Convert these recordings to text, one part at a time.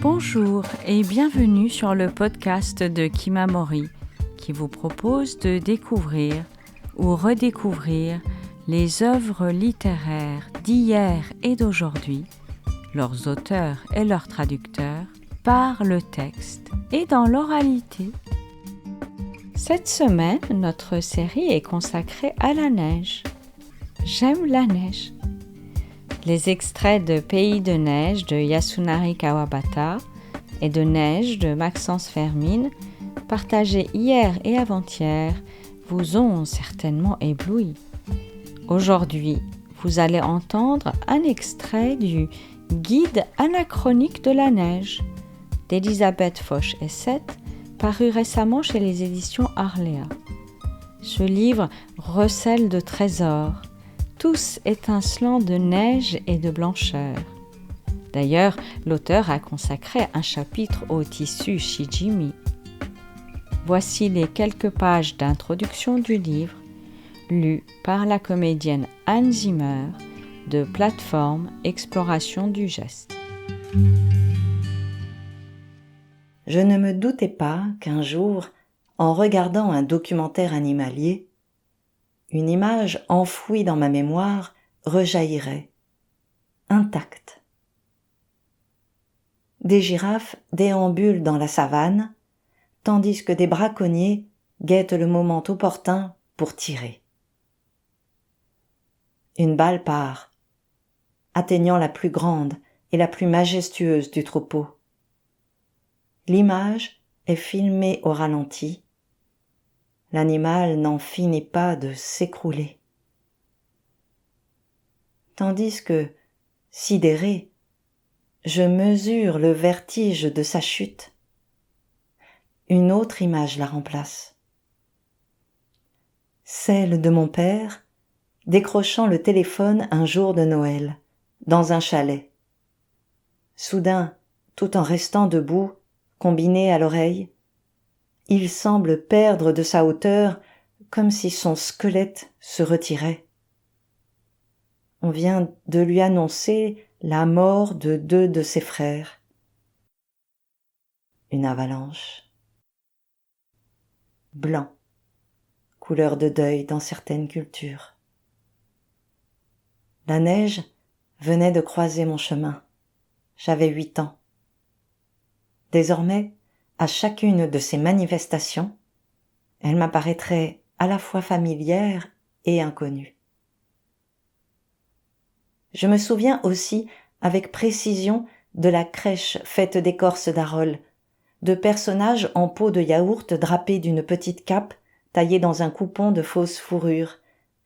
Bonjour et bienvenue sur le podcast de Kimamori qui vous propose de découvrir ou redécouvrir les œuvres littéraires d'hier et d'aujourd'hui, leurs auteurs et leurs traducteurs, par le texte et dans l'oralité. Cette semaine, notre série est consacrée à la neige. J'aime la neige. Les extraits de Pays de neige de Yasunari Kawabata et de Neige de Maxence Fermine, partagés hier et avant-hier, vous ont certainement ébloui. Aujourd'hui, vous allez entendre un extrait du Guide anachronique de la neige d'Elisabeth Foch-Essett, paru récemment chez les éditions Arléa. Ce livre recèle de trésors, tous étincelants de neige et de blancheur. D'ailleurs, l'auteur a consacré un chapitre au tissu Shijimi. Voici les quelques pages d'introduction du livre, lues par la comédienne Anne Zimmer de Plateforme Exploration du Geste. Je ne me doutais pas qu'un jour, en regardant un documentaire animalier, une image enfouie dans ma mémoire rejaillirait, intacte. Des girafes déambulent dans la savane, tandis que des braconniers guettent le moment opportun pour tirer. Une balle part, atteignant la plus grande et la plus majestueuse du troupeau. L'image est filmée au ralenti. L'animal n'en finit pas de s'écrouler. Tandis que, sidéré, je mesure le vertige de sa chute. Une autre image la remplace. Celle de mon père, décrochant le téléphone un jour de Noël, dans un chalet. Soudain, tout en restant debout, combiné à l'oreille, il semble perdre de sa hauteur comme si son squelette se retirait. On vient de lui annoncer la mort de 2 de ses frères. Une avalanche. Blanc, couleur de deuil dans certaines cultures. La neige venait de croiser mon chemin. J'avais 8 ans. Désormais, à chacune de ces manifestations, elle m'apparaîtrait à la fois familière et inconnue. Je me souviens aussi avec précision de la crèche faite d'écorce d'arole, de personnages en peau de yaourt drapés d'une petite cape taillée dans un coupon de fausse fourrure,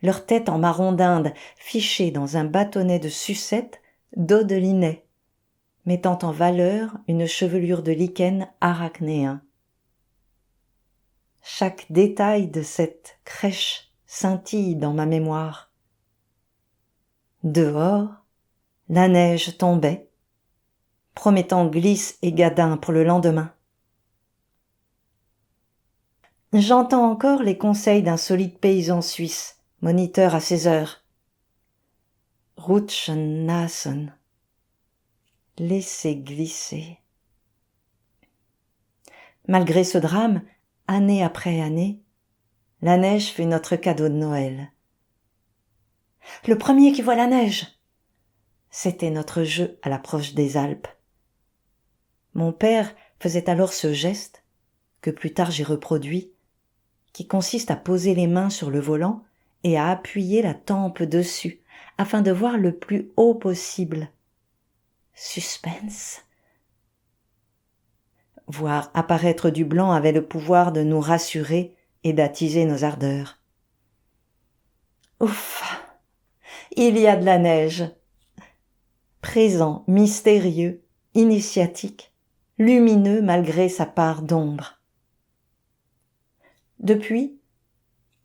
leur tête en marron d'Inde fichée dans un bâtonnet de sucette d'eau de linet, mettant en valeur une chevelure de lichen arachnéen. Chaque détail de cette crèche scintille dans ma mémoire. Dehors, la neige tombait, promettant glisse et gadin pour le lendemain. J'entends encore les conseils d'un solide paysan suisse, moniteur à 16 heures. Rutschen lassen. Laissez glisser. Malgré ce drame, année après année, la neige fut notre cadeau de Noël. Le premier qui voit la neige, c'était notre jeu à l'approche des Alpes. Mon père faisait alors ce geste, que plus tard j'ai reproduit, qui consiste à poser les mains sur le volant et à appuyer la tempe dessus, afin de voir le plus haut possible. Suspense. Voir apparaître du blanc avait le pouvoir de nous rassurer et d'attiser nos ardeurs. Ouf! Il y a de la neige. Présent, mystérieux, initiatique, lumineux malgré sa part d'ombre. Depuis,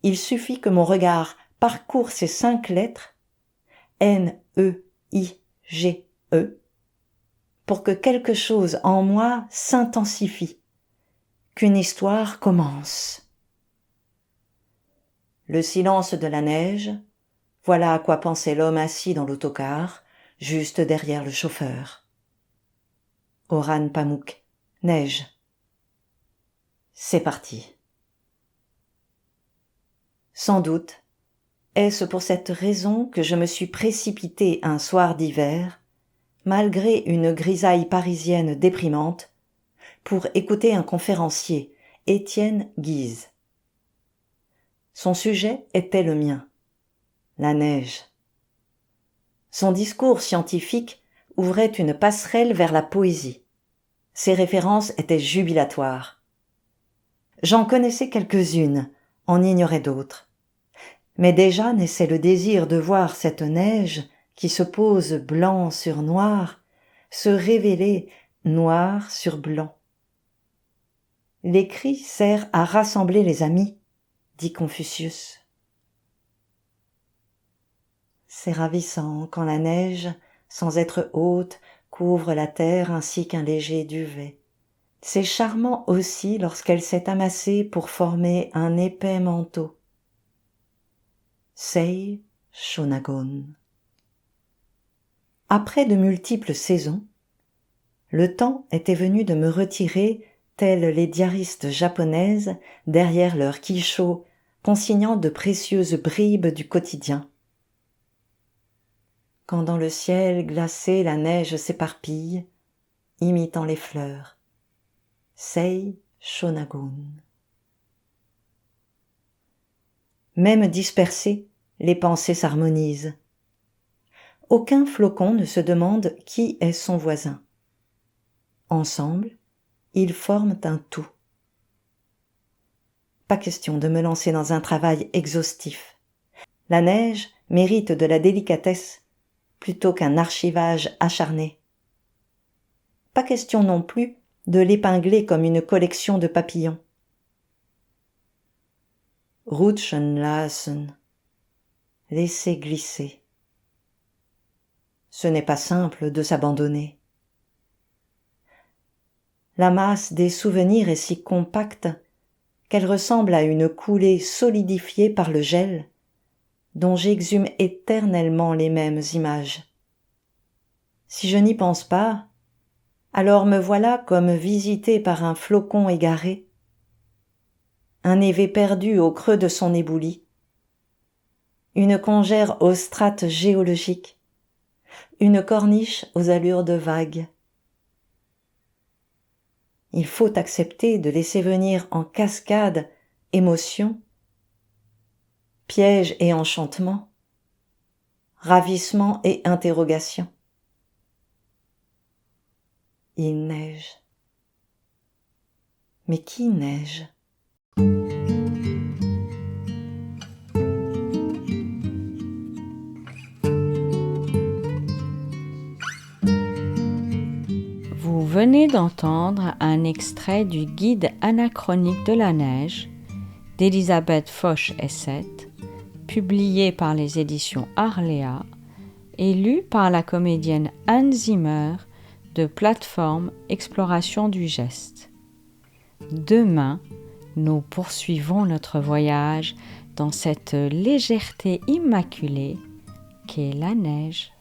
il suffit que mon regard parcourt ces 5 lettres, N-E-I-G-E, pour que quelque chose en moi s'intensifie, qu'une histoire commence. Le silence de la neige, voilà à quoi pensait l'homme assis dans l'autocar, juste derrière le chauffeur. Oran Pamuk, neige. C'est parti. Sans doute, est-ce pour cette raison que je me suis précipitée un soir d'hiver, malgré une grisaille parisienne déprimante, pour écouter un conférencier, Étienne Guise. Son sujet était le mien, la neige. Son discours scientifique ouvrait une passerelle vers la poésie. Ses références étaient jubilatoires. J'en connaissais quelques-unes, en ignorais d'autres. Mais déjà naissait le désir de voir cette neige qui se pose blanc sur noir, se révéler noir sur blanc. L'écrit sert à rassembler les amis, dit Confucius. C'est ravissant quand la neige, sans être haute, couvre la terre ainsi qu'un léger duvet. C'est charmant aussi lorsqu'elle s'est amassée pour former un épais manteau. Sei Shonagon. Après de multiples saisons, le temps était venu de me retirer, telles les diaristes japonaises, derrière leur kisho, consignant de précieuses bribes du quotidien. Quand dans le ciel glacé la neige s'éparpille, imitant les fleurs. Sei Shonagon. Même dispersées, les pensées s'harmonisent. Aucun flocon ne se demande qui est son voisin. Ensemble, ils forment un tout. Pas question de me lancer dans un travail exhaustif. La neige mérite de la délicatesse plutôt qu'un archivage acharné. Pas question non plus de l'épingler comme une collection de papillons. Rutschen lassen, laisser glisser. Ce n'est pas simple de s'abandonner. La masse des souvenirs est si compacte qu'elle ressemble à une coulée solidifiée par le gel, dont j'exhume éternellement les mêmes images. Si je n'y pense pas, alors me voilà comme visité par un flocon égaré, un névé perdu au creux de son éboulis, une congère aux strates géologiques, une corniche aux allures de vagues. Il faut accepter de laisser venir en cascade émotion, piège et enchantement, ravissement et interrogation. Il neige. Mais qui neige ? Vous venez d'entendre un extrait du Guide anachronique de la neige d'Elisabeth Foch-Essett, publié par les éditions Arléa et lu par la comédienne Anne Zimmer de Plateforme Exploration du Geste. Demain, nous poursuivons notre voyage dans cette légèreté immaculée qu'est la neige.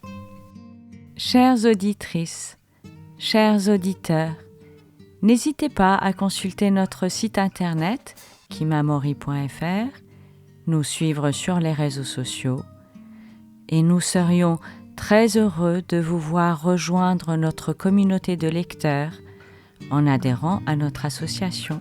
Chères auditrices, chers auditeurs, n'hésitez pas à consulter notre site internet kimamori.fr, nous suivre sur les réseaux sociaux et nous serions très heureux de vous voir rejoindre notre communauté de lecteurs en adhérant à notre association.